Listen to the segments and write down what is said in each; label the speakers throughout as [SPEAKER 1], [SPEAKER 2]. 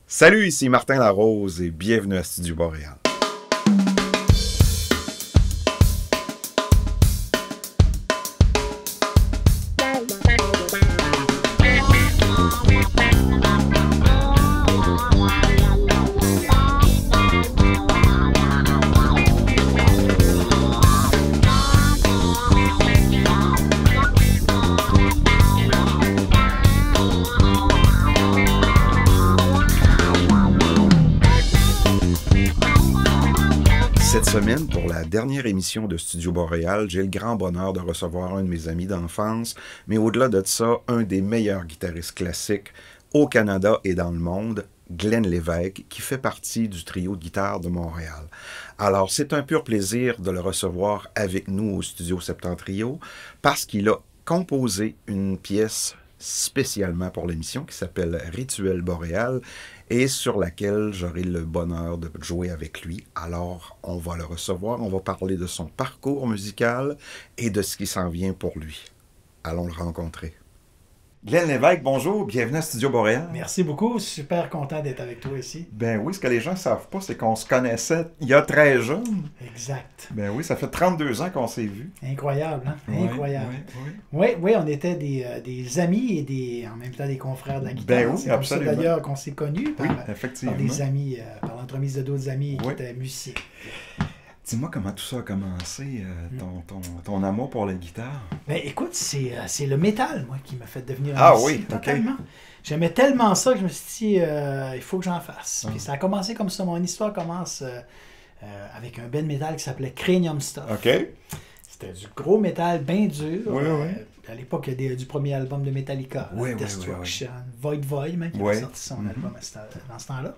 [SPEAKER 1] Salut, ici Martin Larose et bienvenue à Studio Boréal. Cette semaine, pour la dernière émission de Studio Boréal, j'ai le grand bonheur de recevoir un de mes amis d'enfance, mais au-delà de ça, un des meilleurs guitaristes classiques au Canada et dans le monde, Glenn Lévesque, qui fait partie du trio de guitare de Montréal. Alors, c'est un pur plaisir de le recevoir avec nous au Studio Septentrio, parce qu'il a composé une pièce spécialement pour l'émission qui s'appelle Rituel Boréal et sur laquelle j'aurai le bonheur de jouer avec lui. Alors, on va le recevoir, on va parler de son parcours musical et de ce qui s'en vient pour lui. Allons le rencontrer. Glenn Lévesque, bonjour, bienvenue à Studio Boréal.
[SPEAKER 2] Merci beaucoup, super content d'être avec toi ici.
[SPEAKER 1] Ben oui, ce que les gens ne savent pas, c'est qu'on se connaissait il y a très jeune.
[SPEAKER 2] Exact.
[SPEAKER 1] Ben oui, ça fait 32 ans qu'on s'est vus.
[SPEAKER 2] Incroyable, hein?
[SPEAKER 1] Oui,
[SPEAKER 2] Incroyable.
[SPEAKER 1] oui.
[SPEAKER 2] Oui, on était des amis et en même temps des confrères de la guitare.
[SPEAKER 1] Ben oui,
[SPEAKER 2] c'est comme ça
[SPEAKER 1] absolument.
[SPEAKER 2] d'ailleurs qu'on s'est connus
[SPEAKER 1] Oui,
[SPEAKER 2] par
[SPEAKER 1] effectivement.
[SPEAKER 2] des amis, par l'entremise de d'autres amis qui
[SPEAKER 1] Oui.
[SPEAKER 2] étaient musiciens.
[SPEAKER 1] Dis-moi comment tout ça a commencé, ton amour pour la guitare.
[SPEAKER 2] Ben écoute, c'est le métal, moi, qui m'a fait devenir
[SPEAKER 1] Ah
[SPEAKER 2] musicien,
[SPEAKER 1] oui, ok.
[SPEAKER 2] totalement. J'aimais tellement ça que je me suis dit, il faut que j'en fasse.
[SPEAKER 1] Ah.
[SPEAKER 2] Puis ça a commencé comme ça. Mon histoire commence avec un band métal qui s'appelait Cranium Stuff.
[SPEAKER 1] OK.
[SPEAKER 2] C'était du gros métal bien dur.
[SPEAKER 1] Oui, oui.
[SPEAKER 2] À l'époque du premier album de Metallica,
[SPEAKER 1] Oui, oui,
[SPEAKER 2] Destruction, Void Void, même, qui
[SPEAKER 1] Oui.
[SPEAKER 2] avait sorti son album dans ce temps-là.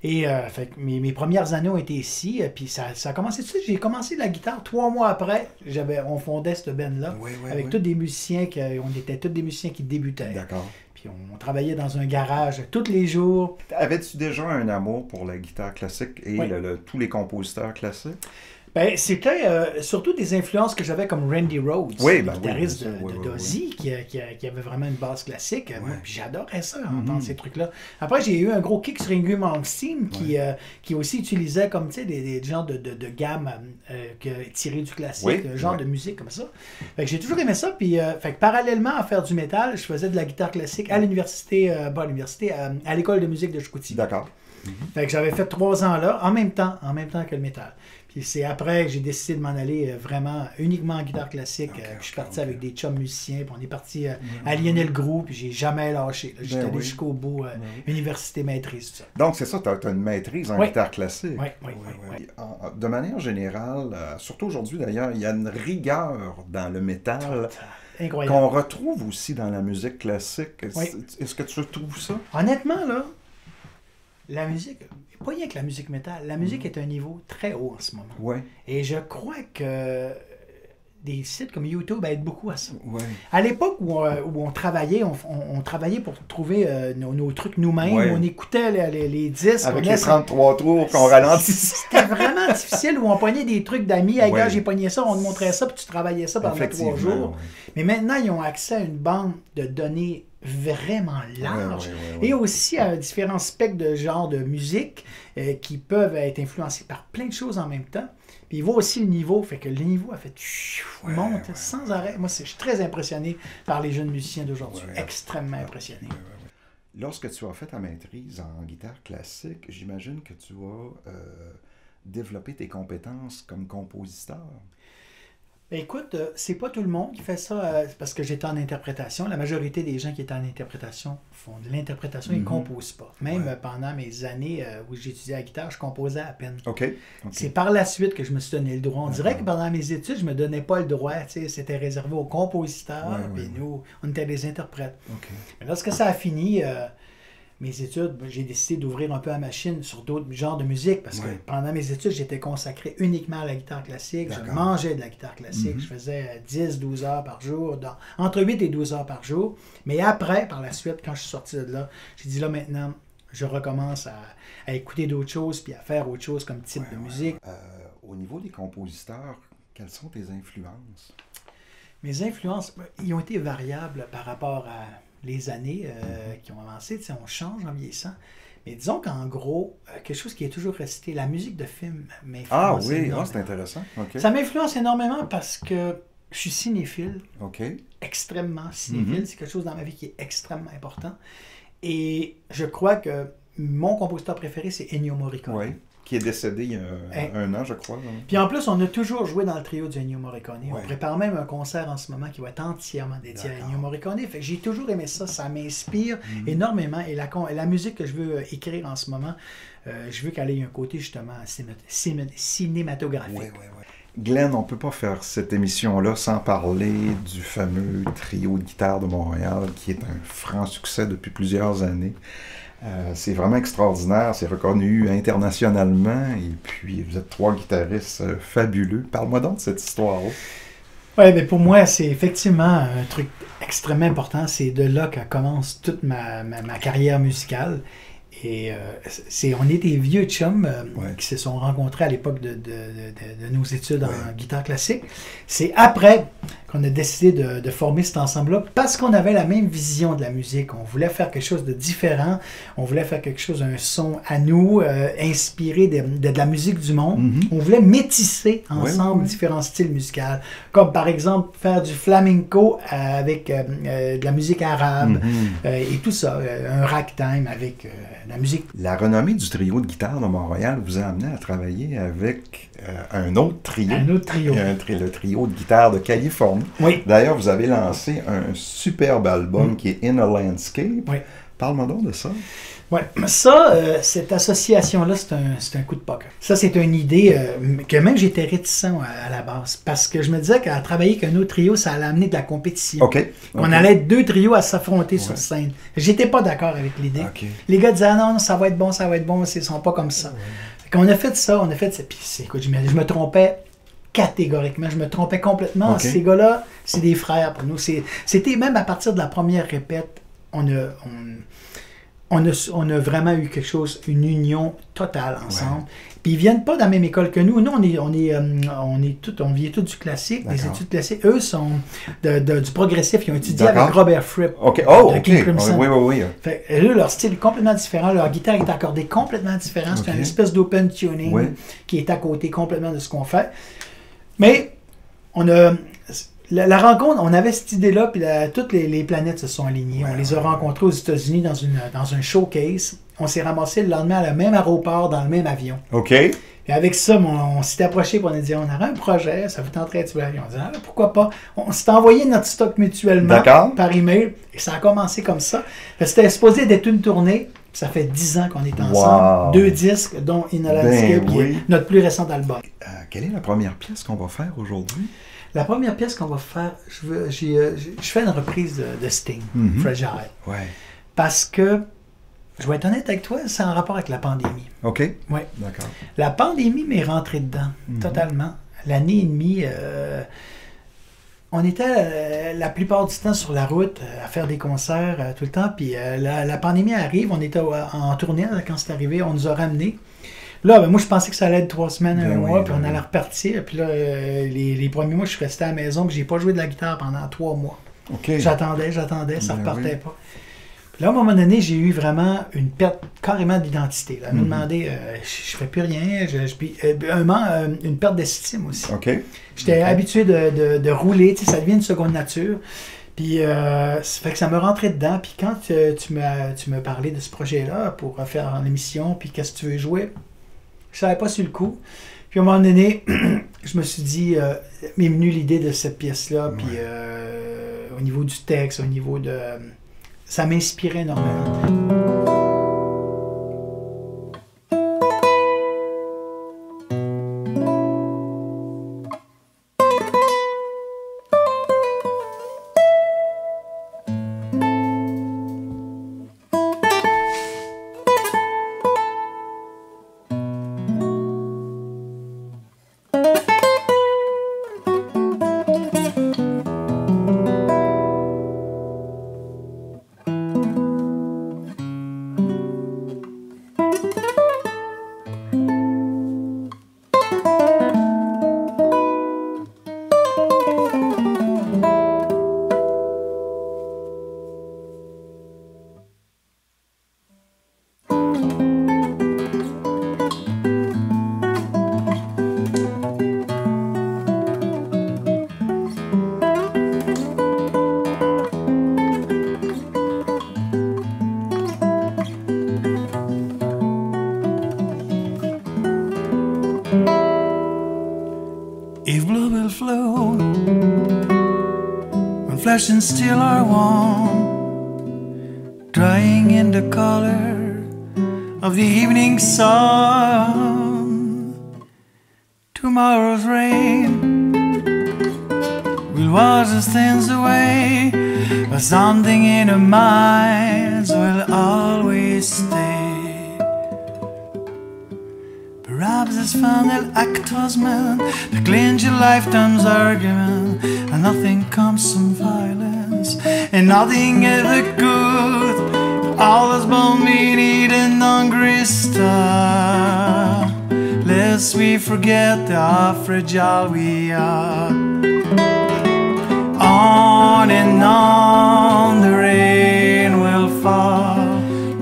[SPEAKER 2] Et fait que mes premières années ont été ici, puis ça a commencé tout de suite. J'ai commencé la guitare 3 mois après. On fondait ce band-là,
[SPEAKER 1] Oui, oui,
[SPEAKER 2] avec
[SPEAKER 1] oui.
[SPEAKER 2] tous des musiciens, on était tous des musiciens qui débutaient.
[SPEAKER 1] D'accord.
[SPEAKER 2] Puis on travaillait dans un garage tous les jours.
[SPEAKER 1] Avais-tu déjà un amour pour la guitare classique et
[SPEAKER 2] Oui.
[SPEAKER 1] tous les compositeurs classiques?
[SPEAKER 2] Ben, c'était surtout des influences que j'avais comme Randy Rhoads,
[SPEAKER 1] Oui,
[SPEAKER 2] le
[SPEAKER 1] ben oui,
[SPEAKER 2] guitariste
[SPEAKER 1] bien sûr, oui, oui,
[SPEAKER 2] d'Ozzy, qui avait vraiment une basse classique. Moi,
[SPEAKER 1] Ouais.
[SPEAKER 2] puis j'adorais ça, entendre ces trucs-là. Après, j'ai eu un gros kick sur Yngwie Malmsteen qui aussi utilisait comme, tu sais, des genres de gamme tirées du classique,
[SPEAKER 1] Oui,
[SPEAKER 2] genre de musique comme ça. Fait que j'ai toujours aimé ça. Puis, fait que parallèlement à faire du métal, je faisais de la guitare classique à l'université, pas à l'université, à l'école de musique de Chicoutimi.
[SPEAKER 1] D'accord.
[SPEAKER 2] Fait que j'avais fait 3 ans là, en même temps que le métal. Puis c'est après que j'ai décidé de m'en aller vraiment uniquement en guitare classique. Puis je suis parti avec des chums musiciens, puis on est parti à Lionel Groux, puis j'ai jamais lâché. J'étais allé jusqu'au bout, université maîtrise, tout ça.
[SPEAKER 1] Donc, c'est ça, tu as une maîtrise en
[SPEAKER 2] Oui.
[SPEAKER 1] guitare classique.
[SPEAKER 2] Oui.
[SPEAKER 1] De manière générale, surtout aujourd'hui d'ailleurs, il y a une rigueur dans le métal
[SPEAKER 2] Incroyable.
[SPEAKER 1] qu'on retrouve aussi dans la musique classique.
[SPEAKER 2] Oui.
[SPEAKER 1] Est-ce que tu trouves ça?
[SPEAKER 2] Honnêtement, là, la musique, pas rien que la musique métal, la musique est à un niveau très haut en ce moment.
[SPEAKER 1] Oui.
[SPEAKER 2] Et je crois que des sites comme YouTube aident beaucoup à ça.
[SPEAKER 1] Oui.
[SPEAKER 2] À l'époque où on travaillait, on travaillait pour trouver nos trucs nous-mêmes.
[SPEAKER 1] Ouais.
[SPEAKER 2] On écoutait les disques.
[SPEAKER 1] Avec
[SPEAKER 2] on
[SPEAKER 1] les 33 tours qu'on ralentissait.
[SPEAKER 2] C'était vraiment difficile où on pognait des trucs d'amis. Hey,
[SPEAKER 1] Ouais.
[SPEAKER 2] gars, j'ai pogné ça, on te montrait ça, puis tu travaillais ça pendant 3 jours.
[SPEAKER 1] ouais.
[SPEAKER 2] Mais maintenant, ils ont accès à une banque de données vraiment large
[SPEAKER 1] Ouais.
[SPEAKER 2] et aussi à différents spectres de genre de musique qui peuvent être influencés par plein de choses en même temps. Puis il voit aussi le niveau, fait que le niveau a fait monte sans arrêt. Moi, je suis très impressionné par les jeunes musiciens d'aujourd'hui.
[SPEAKER 1] Ouais.
[SPEAKER 2] Extrêmement impressionné.
[SPEAKER 1] Lorsque tu as fait ta maîtrise en guitare classique, j'imagine que tu as développé tes compétences comme compositeur.
[SPEAKER 2] Ben, écoute, c'est pas tout le monde qui fait ça parce que j'étais en interprétation. La majorité des gens qui étaient en interprétation font de l'interprétation, ils ne composent pas. Même pendant mes années où j'étudiais la guitare, je composais à peine.
[SPEAKER 1] OK.
[SPEAKER 2] C'est par la suite que je me suis donné le droit. On dirait que pendant mes études, je me donnais pas le droit. C'était réservé aux compositeurs, puis nous, on était des interprètes.
[SPEAKER 1] OK.
[SPEAKER 2] Mais lorsque ça a fini, mes études, j'ai décidé d'ouvrir un peu la machine sur d'autres genres de musique parce que pendant mes études, j'étais consacré uniquement à la guitare classique. Je mangeais de la guitare classique. Je faisais 10-12 heures par jour, entre 8 et 12 heures par jour. Mais après, par la suite, quand je suis sorti de là, j'ai dit là maintenant, je recommence à écouter d'autres choses puis à faire autre chose comme type de musique.
[SPEAKER 1] Au niveau des compositeurs, quelles sont tes influences?
[SPEAKER 2] Mes influences, ils ont été variables par rapport à les années qui ont avancé. Tu sais, on change en vieillissant. Mais disons qu'en gros, quelque chose qui est toujours resté, la musique de film m'influence.
[SPEAKER 1] Ah oui, c'est intéressant. Okay.
[SPEAKER 2] Ça m'influence énormément parce que je suis cinéphile.
[SPEAKER 1] OK.
[SPEAKER 2] Extrêmement cinéphile. C'est quelque chose dans ma vie qui est extrêmement important. Et je crois que mon compositeur préféré, c'est Ennio Morricone.
[SPEAKER 1] Oui. Qui est décédé il y a un an, je crois.
[SPEAKER 2] Puis en plus, on a toujours joué dans le trio de Ennio Morricone. On prépare même un concert en ce moment qui va être entièrement dédié à Ennio Morricone. Fait que j'ai toujours aimé ça. Ça m'inspire énormément. Et la musique que je veux écrire en ce moment, je veux qu'elle ait un côté justement cinématographique.
[SPEAKER 1] Glenn, on ne peut pas faire cette émission-là sans parler du fameux trio de guitare de Montréal qui est un franc succès depuis plusieurs années. C'est vraiment extraordinaire, c'est reconnu internationalement, et puis vous êtes 3 guitaristes fabuleux. Parle-moi donc de cette histoire-là.
[SPEAKER 2] Oui, mais pour moi, c'est effectivement un truc extrêmement important. C'est de là que commence toute ma carrière musicale. Et on est des vieux chums qui se sont rencontrés à l'époque de nos études en guitare classique. C'est après qu'on a décidé de former cet ensemble-là parce qu'on avait la même vision de la musique. On voulait faire quelque chose de différent. On voulait faire quelque chose, un son à nous, inspiré de la musique du monde. On voulait métisser ensemble différents styles musicaux. Comme par exemple faire du flamenco avec de la musique arabe et tout ça. Un ragtime avec la musique.
[SPEAKER 1] La renommée du trio de guitare de Montréal vous a amené à travailler avec un autre trio.
[SPEAKER 2] Un autre trio.
[SPEAKER 1] Le trio de guitare de Californie.
[SPEAKER 2] Oui.
[SPEAKER 1] D'ailleurs, vous avez lancé un superbe album qui est In a Landscape.
[SPEAKER 2] Oui.
[SPEAKER 1] Parle-moi donc de ça.
[SPEAKER 2] Oui, ça, cette association-là, c'est un coup de poker. Ça, c'est une idée que même j'étais réticent à la base. Parce que je me disais qu'à travailler avec un autre trio, ça allait amener de la compétition. On allait être 2 trios à s'affronter sur scène. J'étais pas d'accord avec l'idée. Les gars disaient, ah non, ça va être bon, ils sont pas comme ça. On a fait ça, Puis écoute, je me trompais catégoriquement. Je me trompais complètement. Ces gars-là, c'est des frères pour nous. C'était même à partir de la première répète, on a vraiment eu quelque chose, une union totale ensemble. Puis ils viennent pas de la même école que nous. Nous, on vient tous du classique, des études classiques. Eux sont du progressif. Ils ont étudié avec Robert Fripp. De King Crimson.
[SPEAKER 1] Oui.
[SPEAKER 2] Fait, eux, leur style est complètement différent. Leur guitare est accordée complètement différent. C'est une espèce d'open tuning qui est à côté complètement de ce qu'on fait. Mais on a... La rencontre, on avait cette idée-là, puis toutes les planètes se sont alignées. On les a rencontrés aux États-Unis dans un showcase. On s'est ramassé le lendemain à le même aéroport, dans le même avion. Et avec ça, on s'est approché et on a dit, on aurait un projet, ça vous tenterait de faire. On a dit, pourquoi pas. On s'est envoyé notre stock mutuellement par email, et ça a commencé comme ça. C'était supposé d'être une tournée. Ça fait 10 ans qu'on est ensemble. 2 disques, dont In a Landscape, qui est notre plus récent album.
[SPEAKER 1] Quelle est la première pièce qu'on va faire aujourd'hui?
[SPEAKER 2] La première pièce qu'on va faire, je fais une reprise de Sting, Fragile. Parce que, je vais être honnête avec toi, c'est en rapport avec la pandémie.
[SPEAKER 1] D'accord.
[SPEAKER 2] La pandémie m'est rentrée dedans, totalement. L'année et demie, on était la plupart du temps sur la route à faire des concerts tout le temps. Puis la pandémie arrive, on était en tournée quand c'est arrivé, on nous a ramenés. Là, moi, je pensais que ça allait être 3 semaines, un mois, puis on allait repartir. Puis là, les premiers mois, je suis resté à la maison, puis j'ai pas joué de la guitare pendant 3 mois. J'attendais, ça repartait pas. Puis là, à un moment donné, j'ai eu vraiment une perte carrément d'identité. Elle m'a demandé, je fais plus rien, puis une perte d'estime aussi. J'étais habitué de rouler, ça devient une seconde nature. Puis, ça fait que ça me rentrait dedans. Puis quand tu m'as parlé de ce projet-là pour faire l'émission, puis qu'est-ce que tu veux jouer, je savais pas sur le coup. Puis à un moment donné, je me suis dit, m'est venue l'idée de cette pièce-là, puis au niveau du texte, au niveau de... ça m'inspirait énormément.
[SPEAKER 3] if blood will flow, when flesh and steel are one, drying in the color of the evening sun. Tomorrow's rain will wash the stains away, but something in our minds will always stay. Perhaps this final act was meant to clinch a lifetime's argument, and nothing comes from violence, and nothing ever could. All is born beneath an hungry star, lest we forget how fragile we are. On and on the rain will fall,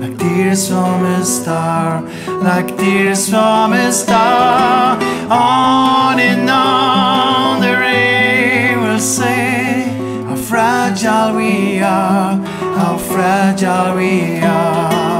[SPEAKER 3] like tears from a star, like tears from a star. On and on the rain will say how fragile we are, how fragile we are.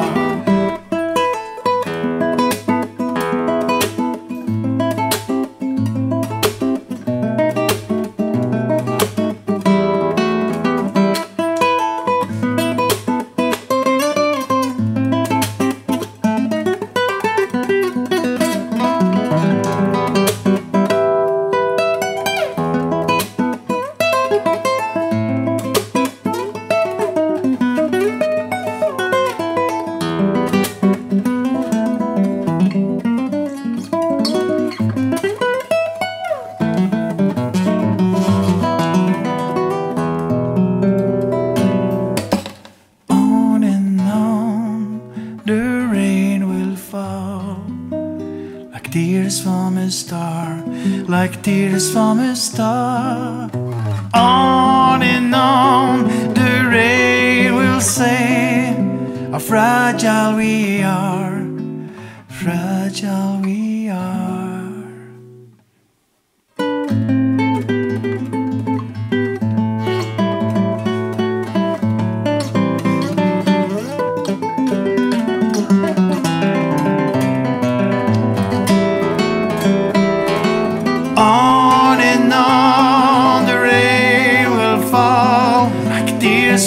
[SPEAKER 3] Like tears from a star. On and on the rain will say how fragile we are, fragile we are.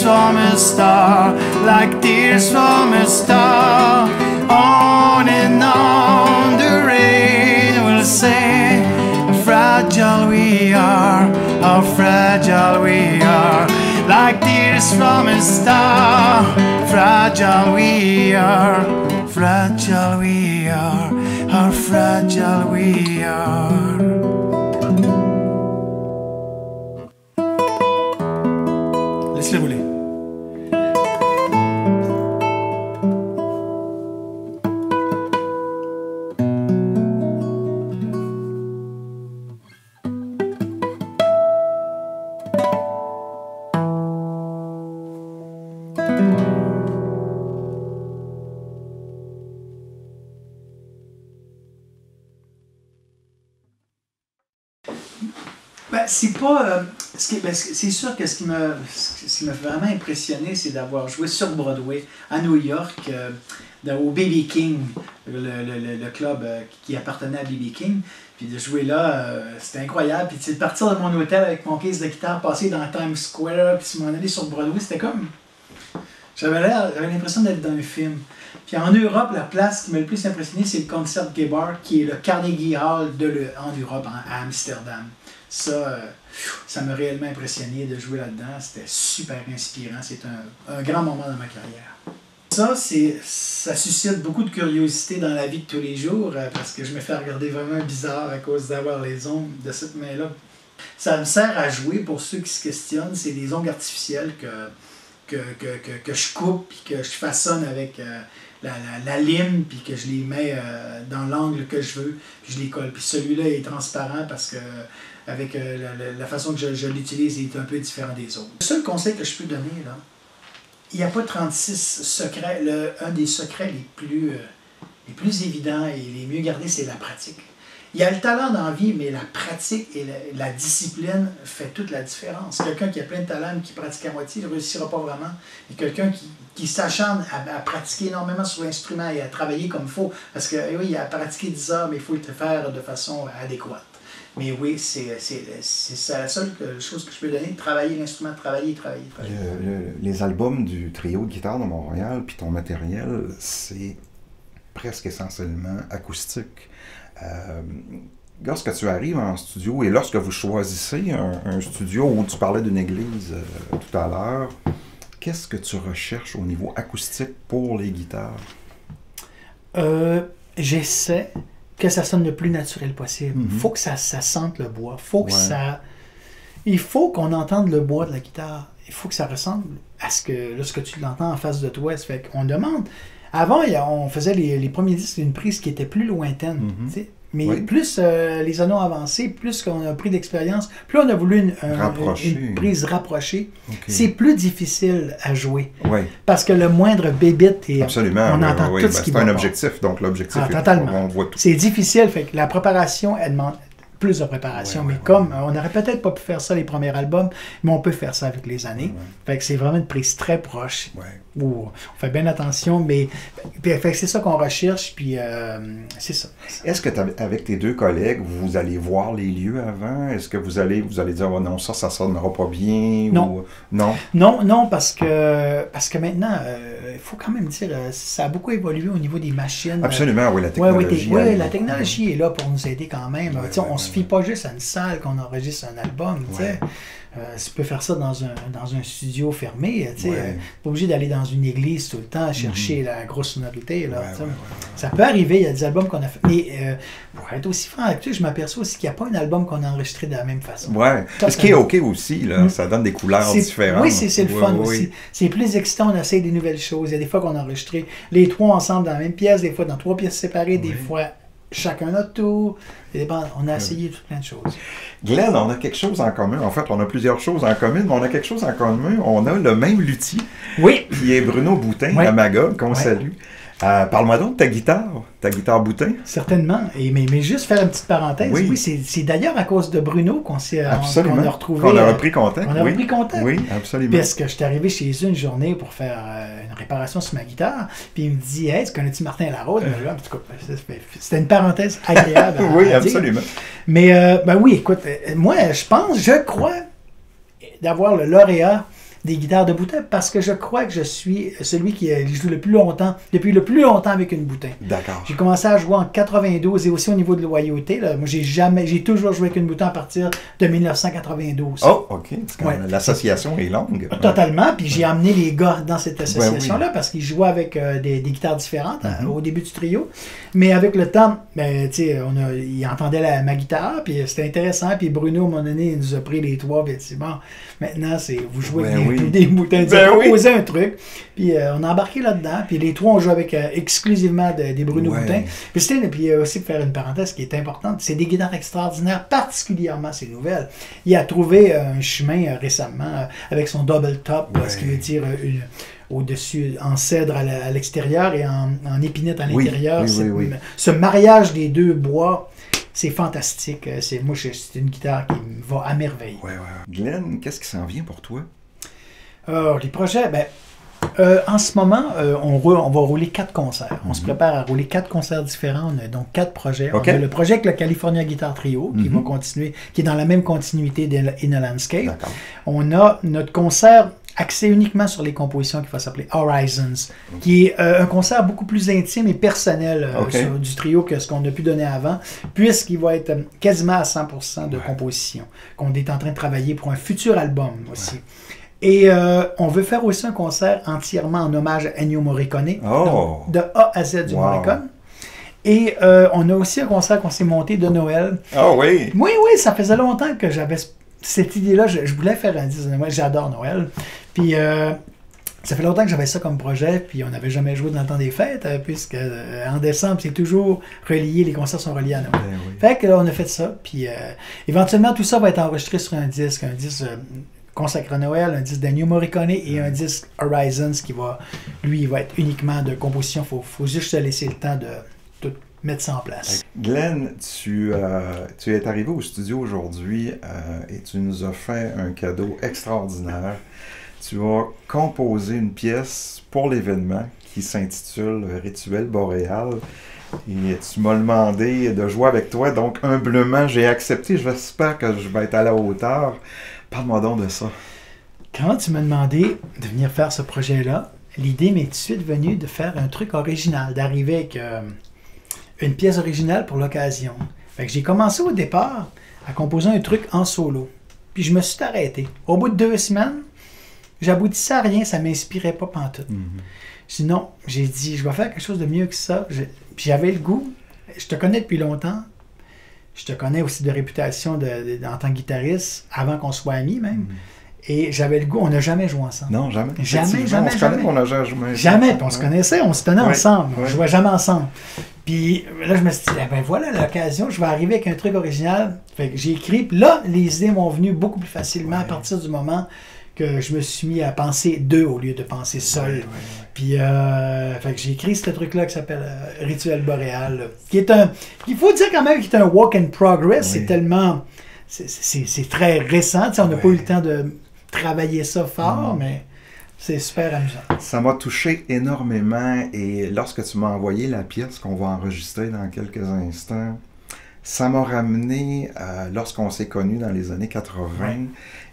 [SPEAKER 3] From a star, like tears from a star. On and on the rain will say how fragile we are, how fragile we are. Like tears from a star, fragile we are, fragile we are, how fragile we are. Laisse-le rouler. C'est pas. C'est sûr que ce qui m'a vraiment impressionné, c'est d'avoir joué sur Broadway à New York, au B.B. King, le club qui appartenait à B.B. King. Puis de jouer là, c'était incroyable. Puis de partir de mon hôtel avec mon case de guitare, passer dans Times Square, puis m'en aller sur Broadway, c'était comme. J'avais l'impression d'être dans un film. Puis en Europe, la place qui m'a le plus impressionné, c'est le Concertgebouw, qui est le Carnegie Hall en Europe, à Amsterdam. Ça m'a réellement impressionné de jouer là-dedans. C'était super inspirant. C'est un grand moment dans ma carrière. Ça suscite beaucoup de curiosité dans la vie de tous les jours parce que je me fais regarder vraiment bizarre à cause d'avoir les ongles de cette main-là. Ça me sert à jouer pour ceux qui se questionnent. C'est des ongles artificiels que je coupe et que je façonne avec la lime puis que je les mets dans l'angle que je veux puis je les colle. Puis celui-là est transparent parce que avec la façon que je l'utilise est un peu différent des autres. Le seul conseil que je peux donner, là, il n'y a pas 36 secrets. Un des secrets les plus évidents et les mieux gardés, c'est la pratique. Il y a le talent dans la vie, mais la pratique et la discipline fait toute la différence. Quelqu'un qui a plein de talent mais qui pratique à moitié, il ne réussira pas vraiment. Et quelqu'un qui s'acharne à pratiquer énormément sur l'instrument et à travailler comme il faut, parce que oui, il a pratiqué 10 heures, mais il faut le faire de façon adéquate. Mais oui, c'est ça, la seule chose que je peux donner, travailler l'instrument, travailler.
[SPEAKER 1] Les albums du trio de guitare de Montréal, puis ton matériel, c'est presque essentiellement acoustique. Lorsque tu arrives en studio et lorsque vous choisissez un studio où tu parlais d'une église tout à l'heure, qu'est-ce que tu recherches au niveau acoustique pour les guitares?
[SPEAKER 2] J'essaie que ça sonne le plus naturel possible. Il faut que ça sente le bois. Il faut qu'on entende le bois de la guitare. Il faut que ça ressemble à ce que tu l'entends en face de toi. Ça fait qu'on demande. Avant, on faisait les premiers disques d'une prise qui était plus lointaine. Mais plus les anneaux avancés, plus qu'on a pris d'expérience, plus on a voulu une prise rapprochée. C'est plus difficile à jouer. Parce que le moindre bébite, on entend tout ce qui va.
[SPEAKER 1] C'est un objectif, donc l'objectif,
[SPEAKER 2] totalement.
[SPEAKER 1] On voit tout.
[SPEAKER 2] C'est difficile, fait que la préparation, elle demande plus de préparation. Mais comme on n'aurait peut-être pas pu faire ça les premiers albums, mais on peut faire ça avec les années. Fait que c'est vraiment une prise très proche. Où on fait bien attention, mais fait que c'est ça qu'on recherche, puis c'est ça.
[SPEAKER 1] Est-ce que avec tes deux collègues, vous allez voir les lieux avant? Est-ce que vous allez dire oh non, ça sonnera pas bien?
[SPEAKER 2] Non.
[SPEAKER 1] Ou...
[SPEAKER 2] Non, parce que maintenant, il faut quand même dire, ça a beaucoup évolué au niveau des machines.
[SPEAKER 1] Absolument, oui, la technologie.
[SPEAKER 2] Oui, la technologie est là pour nous aider quand même. On ne se fie pas juste à une salle qu'on enregistre un album. Tu peux faire ça dans un studio fermé. Tu n'es pas obligé d'aller dans une église tout le temps chercher la grosse sonorité. Ça peut arriver, il y a des albums qu'on a fait. Mais pour être aussi franc avec toi, je m'aperçois aussi qu'il n'y a pas un album qu'on a enregistré de la même façon.
[SPEAKER 1] Ce qui est OK aussi, là, ça donne des couleurs différentes.
[SPEAKER 2] Oui, c'est le fun aussi. C'est plus excitant, on essaie des nouvelles choses. Il y a des fois qu'on a enregistré les trois ensemble dans la même pièce, des fois dans trois pièces séparées, des fois chacun notre tour. On a essayé tout plein de choses.
[SPEAKER 1] Glenn, on a quelque chose en commun. En fait, on a plusieurs choses en commun, mais on a quelque chose en commun. On a le même luthier, qui est Bruno Boutin, à Magog, qu'on salue. Parle-moi donc de ta guitare Boutin.
[SPEAKER 2] Certainement. Mais juste faire une petite parenthèse. Oui, c'est d'ailleurs à cause de Bruno qu'on a retrouvé.
[SPEAKER 1] Qu'on a repris contact.
[SPEAKER 2] On a repris contact.
[SPEAKER 1] Oui, absolument.
[SPEAKER 2] Parce que je suis arrivé chez eux une journée pour faire une réparation sur ma guitare. Puis il me dit hey, tu connais-tu Martin Larose? C'était une parenthèse agréable.
[SPEAKER 1] Oui, absolument.
[SPEAKER 2] Mais oui, écoute, moi, je crois d'avoir le lauréat des guitares de Boutin parce que je crois que je suis celui qui joue depuis le plus longtemps avec une Boutin.
[SPEAKER 1] D'accord.
[SPEAKER 2] J'ai commencé à jouer en 92 et aussi au niveau de loyauté. Là, moi, j'ai toujours joué avec une Boutin à partir de 1992.
[SPEAKER 1] Oh, OK. L'association est longue.
[SPEAKER 2] Totalement. Puis j'ai amené les gars dans cette association-là parce qu'ils jouaient avec des guitares différentes au début du trio. Mais avec le temps, ils entendaient ma guitare, puis c'était intéressant. Puis Bruno, à un moment donné, il nous a pris les trois, puis il a dit, bon, maintenant, vous jouez avec des Boutins. Il a proposé un truc, puis on a embarqué là-dedans, puis les trois, on joue avec exclusivement des Bruno Boutin. Puis aussi, pour faire une parenthèse qui est importante, c'est des guitares extraordinaires, particulièrement ces nouvelles. Il a trouvé un chemin récemment avec son double top, ce qui veut dire au-dessus, en cèdre à l'extérieur et en épinette à l'intérieur. Ce mariage des deux bois, c'est fantastique. C'est une guitare qui me va à merveille.
[SPEAKER 1] Glenn, qu'est-ce qui s'en vient pour toi?
[SPEAKER 2] Les projets, en ce moment, on va rouler 4 concerts. On se prépare à rouler 4 concerts différents. On a donc 4 projets. On a le projet avec le California Guitar Trio, qui va continuer, qui est dans la même continuité d'In a Landscape. On a notre concert axé uniquement sur les compositions qui va s'appeler Horizons, qui est un concert beaucoup plus intime et personnel du trio que ce qu'on a pu donner avant, puisqu'il va être quasiment à 100% de composition, qu'on est en train de travailler pour un futur album aussi. Et on veut faire aussi un concert entièrement en hommage à Ennio Morricone, donc de A à Z du Morricone. Et on a aussi un concert qu'on s'est monté de Noël.
[SPEAKER 1] Oui,
[SPEAKER 2] ça faisait longtemps que j'avais cette idée-là. Je voulais faire un disque de Noël. J'adore Noël. Puis ça fait longtemps que j'avais ça comme projet, puis on n'avait jamais joué dans le temps des fêtes, puisque en décembre, c'est toujours relié, les concerts sont reliés à Noël. Fait que là, on a fait ça, puis éventuellement, tout ça va être enregistré sur un disque consacré à Noël, un disque d'Ennio Morricone et un disque Horizons qui va être uniquement de composition. Faut juste se laisser le temps de tout mettre ça en place.
[SPEAKER 1] Glenn, tu es arrivé au studio aujourd'hui et tu nous as fait un cadeau extraordinaire. Tu as composé une pièce pour l'événement qui s'intitule Rituel Boréal. Et tu m'as demandé de jouer avec toi, donc humblement, j'ai accepté. J'espère que je vais être à la hauteur. Parle-moi donc de ça.
[SPEAKER 2] Quand tu m'as demandé de venir faire ce projet-là, l'idée m'est tout de suite venue de faire un truc original, d'arriver avec une pièce originale pour l'occasion. Fait que j'ai commencé au départ à composer un truc en solo. Puis je me suis arrêté. Au bout de 2 semaines, j'aboutissais à rien, ça ne m'inspirait pas pantoute. Sinon, j'ai dit, je vais faire quelque chose de mieux que ça. Puis j'avais le goût. Je te connais depuis longtemps. Je te connais aussi de réputation en tant que guitariste, avant qu'on soit amis même. Et j'avais le goût, on n'a jamais joué ensemble.
[SPEAKER 1] Non, jamais.
[SPEAKER 2] Jamais.
[SPEAKER 1] On se connaît, on n'a jamais joué.
[SPEAKER 2] Jamais, puis on se connaissait, on se tenait ensemble. On
[SPEAKER 1] Ouais.
[SPEAKER 2] ne jouait jamais ensemble. Puis là, je me suis dit, ben voilà l'occasion, je vais arriver avec un truc original. Fait que j'ai écrit, puis là, les idées m'ont venu beaucoup plus facilement à partir du moment que je me suis mis à penser deux au lieu de penser seul. Puis fait que j'ai écrit ce truc-là qui s'appelle Rituel boréal, qui est il faut dire quand même qu'il est un walk in progress. C'est tellement, c'est très récent. Tu sais, on n'a pas eu le temps de travailler ça fort, mais c'est super amusant.
[SPEAKER 1] Ça m'a touché énormément et lorsque tu m'as envoyé la pièce qu'on va enregistrer dans quelques instants, ça m'a ramené lorsqu'on s'est connus dans les années 80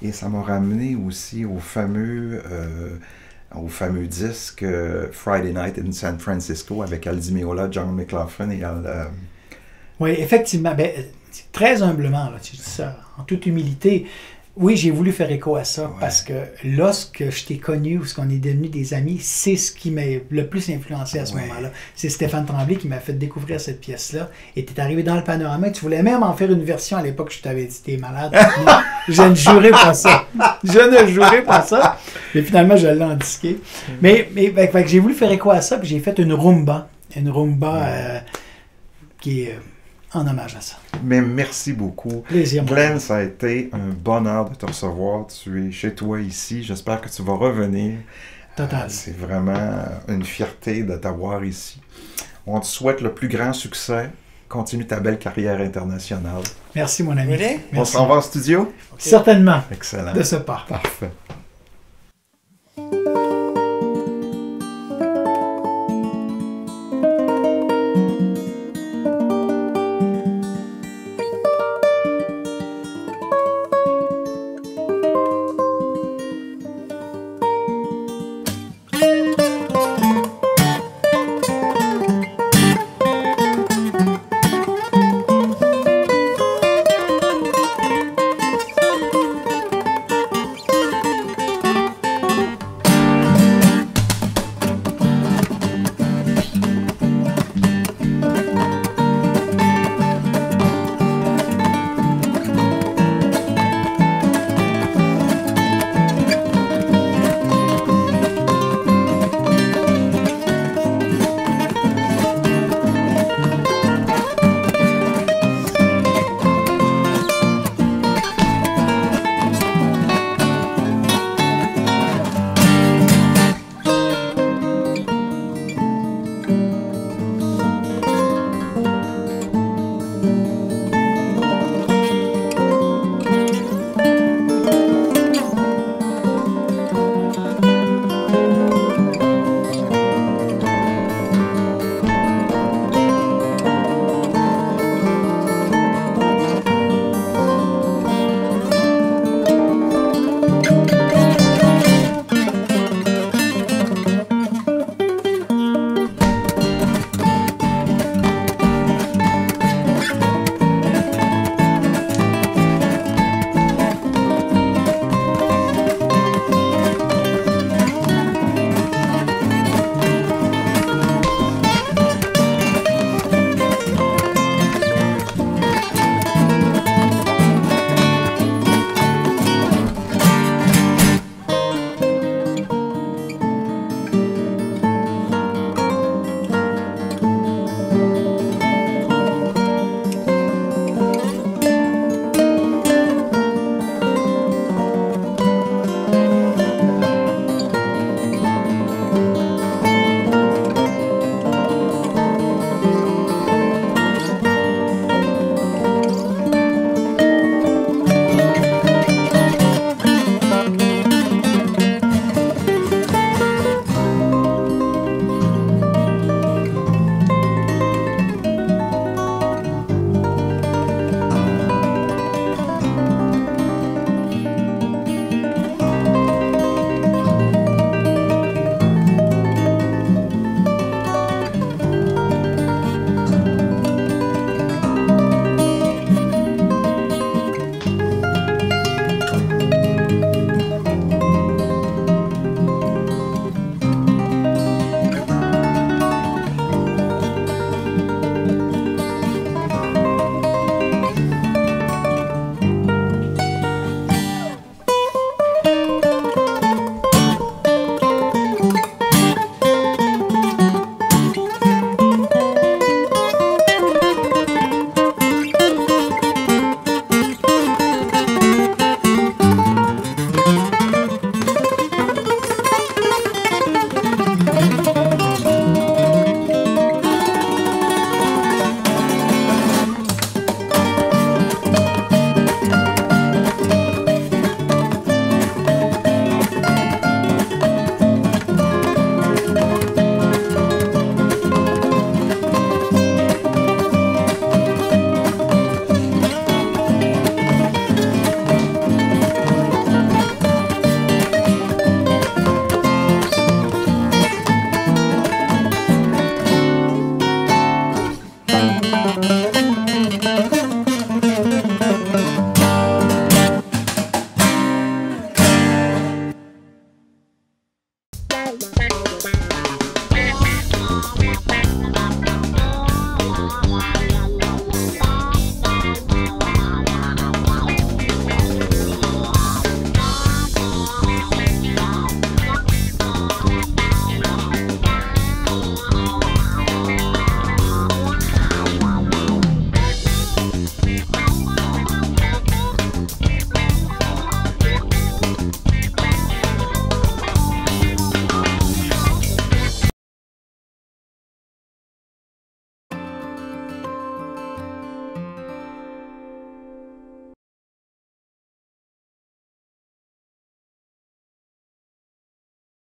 [SPEAKER 1] et ça m'a ramené aussi au fameux disque Friday Night in San Francisco avec Al Di Meola, John McLaughlin et Al...
[SPEAKER 2] Oui, effectivement. Ben, très humblement, là, tu dis ça, en toute humilité. Oui, j'ai voulu faire écho à ça parce que lorsque je t'ai connu ou qu'on est devenus des amis, c'est ce qui m'a le plus influencé à ce moment-là. C'est Stéphane Tremblay qui m'a fait découvrir cette pièce-là. Et tu es arrivé dans le panorama et tu voulais même en faire une version à l'époque. Je t'avais dit, t'es malade. Je ne jouerai pas ça. Je ne jouerai pas ça. Mais finalement, je l'ai endisqué. Mais fait que j'ai voulu faire écho à ça puis j'ai fait une rumba. Une rumba qui est... en hommage à ça.
[SPEAKER 1] Mais merci beaucoup.
[SPEAKER 2] Plaisir.
[SPEAKER 1] Glenn, ça a été un bonheur de te recevoir. Tu es chez toi ici. J'espère que tu vas revenir.
[SPEAKER 2] Total.
[SPEAKER 1] C'est vraiment une fierté de t'avoir ici. On te souhaite le plus grand succès. Continue ta belle carrière internationale.
[SPEAKER 2] Merci, mon ami.
[SPEAKER 1] On s'en va en studio?
[SPEAKER 2] Certainement.
[SPEAKER 1] Excellent.
[SPEAKER 2] De ce pas.
[SPEAKER 1] Parfait.